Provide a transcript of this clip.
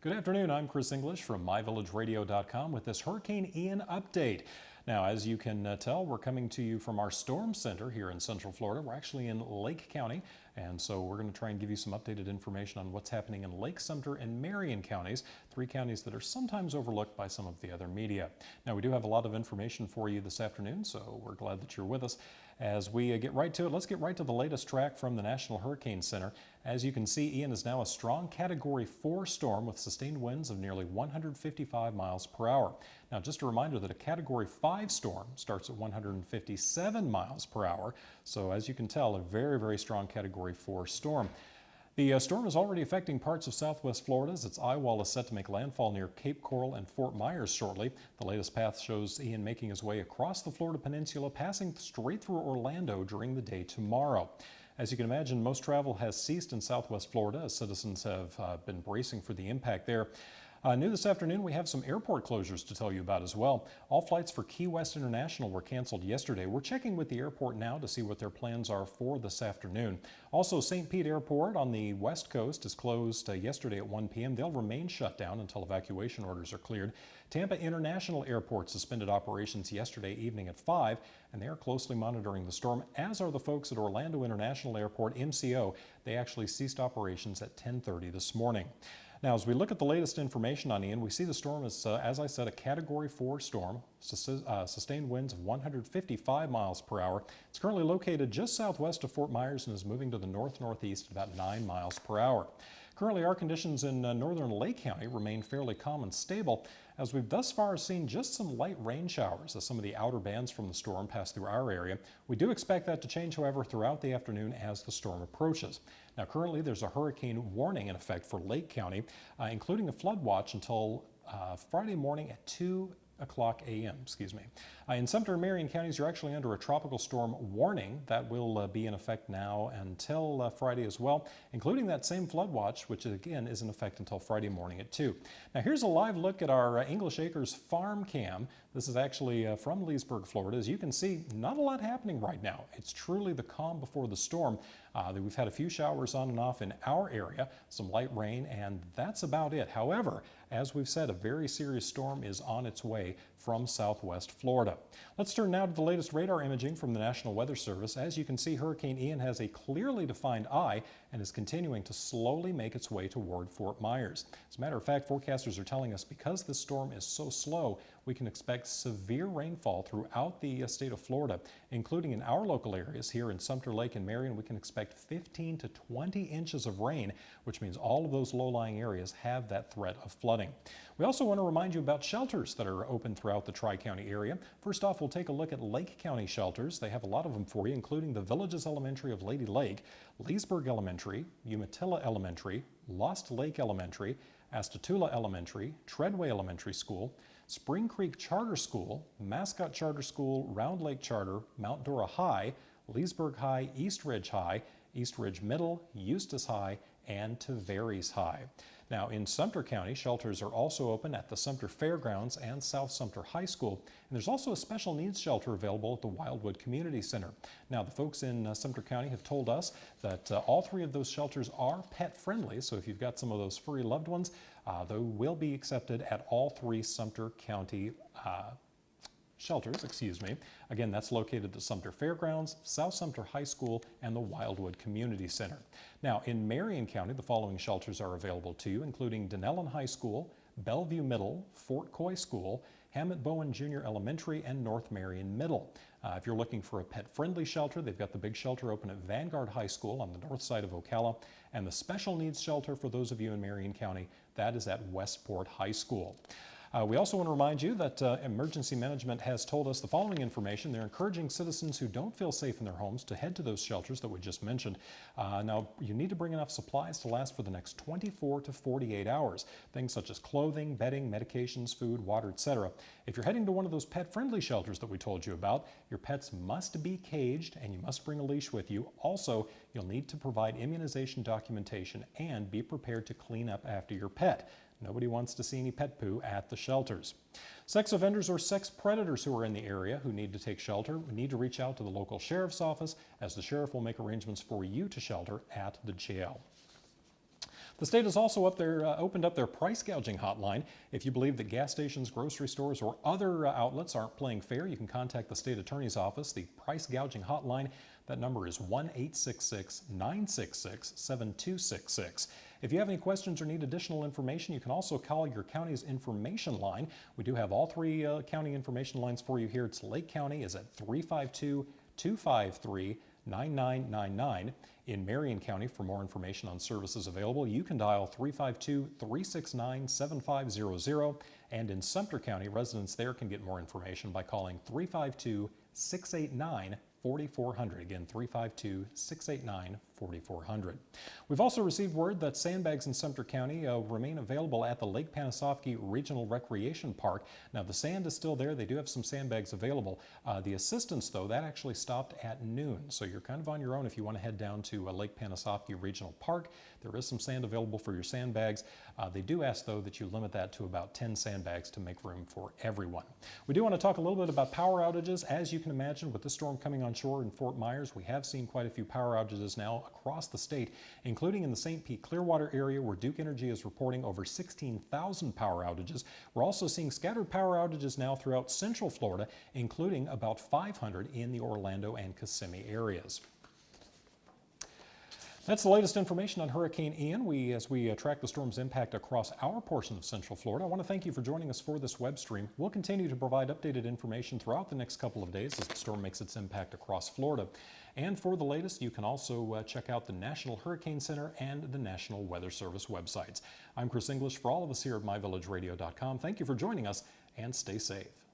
Good afternoon, I'm Chris English from myvillageradio.com with this Hurricane Ian update. Now, as you can tell, we're coming to you from our storm center here in Central Florida. We're actually in Lake County, and so we're going to try and give you some updated information on what's happening in Lake Sumter and Marion counties, three counties that are sometimes overlooked by some of the other media. Now, we do have a lot of information for you this afternoon, so we're glad that you're with us. As we get right to it, let's get right to the latest track from the National Hurricane Center. As you can see, Ian is now a strong Category 4 storm with sustained winds of nearly 155 miles per hour. Now, just a reminder that a Category 5 storm starts at 157 miles per hour. So as you can tell, a very, very strong Category 4 storm. The storm is already affecting parts of southwest Florida as its eye wall is set to make landfall near Cape Coral and Fort Myers shortly. The latest path shows Ian making his way across the Florida peninsula, passing straight through Orlando during the day tomorrow. As you can imagine, most travel has ceased in southwest Florida as citizens have been bracing for the impact there. New this afternoon, we have some airport closures to tell you about as well. All flights for Key West International were canceled yesterday. We're checking with the airport now to see what their plans are for this afternoon. Also, St. Pete Airport on the west coast is closed yesterday at 1 p.m. They'll remain shut down until evacuation orders are cleared. Tampa International Airport suspended operations yesterday evening at 5, and they are closely monitoring the storm, as are the folks at Orlando International Airport, MCO. They actually ceased operations at 10:30 this morning. Now, as we look at the latest information on Ian, we see the storm is, as I said, a Category 4 storm, sustained winds of 155 miles per hour. It's currently located just southwest of Fort Myers and is moving to the north-northeast at about 9 miles per hour. Currently, our conditions in northern Lake County remain fairly calm and stable, as we've thus far seen just some light rain showers as some of the outer bands from the storm pass through our area. We do expect that to change, however, throughout the afternoon as the storm approaches. Now, currently, there's a hurricane warning in effect for Lake County, including a flood watch until Friday morning at 2 o'clock a.m. In Sumter and Marion counties, you're actually under a tropical storm warning that will be in effect now until Friday as well, including that same flood watch, which again is in effect until Friday morning at 2. Now, here's a live look at our English Acres farm cam. This is actually from Leesburg, Florida. As you can see, not a lot happening right now. It's truly the calm before the storm. We've had a few showers on and off in our area, some light rain, and that's about it. However, as we've said, a very serious storm is on its way from southwest Florida. Let's turn now to the latest radar imaging from the National Weather Service. As you can see, Hurricane Ian has a clearly defined eye and is continuing to slowly make its way toward Fort Myers. As a matter of fact, forecasters are telling us because this storm is so slow, we can expect severe rainfall throughout the state of Florida, including in our local areas here in Sumter Lake and Marion. We can expect 15 to 20 inches of rain, which means all of those low-lying areas have that threat of flooding. We also want to remind you about shelters that are open throughout the Tri-County area. First off, we'll take a look at Lake County shelters. They have a lot of them for you, including the Villages Elementary of Lady Lake, Leesburg Elementary, Umatilla Elementary, Lost Lake Elementary, Astatula Elementary, Treadway Elementary School, Spring Creek Charter School, Mascot Charter School, Round Lake Charter, Mount Dora High, Leesburg High, East Ridge High, East Ridge Middle, Eustis High, and Tavares High. Now, in Sumter County, shelters are also open at the Sumter Fairgrounds and South Sumter High School, and there's also a special needs shelter available at the Wildwood Community Center. Now, the folks in Sumter County have told us that all three of those shelters are pet friendly, so if you've got some of those furry loved ones, they will be accepted at all three Sumter County shelters. Again, that's located at the Sumter Fairgrounds, South Sumter High School, and the Wildwood Community Center. Now, in Marion County, the following shelters are available to you, including Denellen High School, Bellevue Middle, Fort Coy School, Hammett Bowen Junior Elementary, and North Marion Middle. If you're looking for a pet-friendly shelter, they've got the big shelter open at Vanguard High School on the north side of Ocala, and the special needs shelter for those of you in Marion County, that is at Westport High School. We also want to remind you that Emergency Management has told us the following information. They're encouraging citizens who don't feel safe in their homes to head to those shelters that we just mentioned. Now, you need to bring enough supplies to last for the next 24 to 48 hours. Things such as clothing, bedding, medications, food, water, etc. If you're heading to one of those pet-friendly shelters that we told you about, your pets must be caged and you must bring a leash with you. Also, you'll need to provide immunization documentation and be prepared to clean up after your pet. Nobody wants to see any pet poo at the shelters. Sex offenders or sex predators who are in the area who need to take shelter need to reach out to the local sheriff's office, as the sheriff will make arrangements for you to shelter at the jail. The state has also opened up their price gouging hotline. If you believe that gas stations, grocery stores, or other outlets aren't playing fair, you can contact the state attorney's office. The price gouging hotline, that number is 1-866-966-7266. If you have any questions or need additional information, you can also call your county's information line. We do have all three county information lines for you here. It's Lake County is at 352-253-9999. In Marion County, for more information on services available, you can dial 352-369-7500. And in Sumter County, residents there can get more information by calling 352-689-4400. Again, 352-689-4400. We've also received word that sandbags in Sumter County remain available at the Lake Panasoffkee Regional Recreation Park. Now, the sand is still there. They do have some sandbags available. The assistance, though, that actually stopped at noon. So you're kind of on your own if you want to head down to Lake Panasoffkee Regional Park. There is some sand available for your sandbags. They do ask, though, that you limit that to about 10 sandbags to make room for everyone. We do want to talk a little bit about power outages. As you can imagine, with the storm coming on shore in Fort Myers, we have seen quite a few power outages now across the state, including in the St. Pete Clearwater area, where Duke Energy is reporting over 16,000 power outages. We're also seeing scattered power outages now throughout Central Florida, including about 500 in the Orlando and Kissimmee areas. That's the latest information on Hurricane Ian. As we track the storm's impact across our portion of Central Florida, I want to thank you for joining us for this web stream. We'll continue to provide updated information throughout the next couple of days as the storm makes its impact across Florida. And for the latest, you can also check out the National Hurricane Center and the National Weather Service websites. I'm Chris English for all of us here at myvillageradio.com. Thank you for joining us, and stay safe.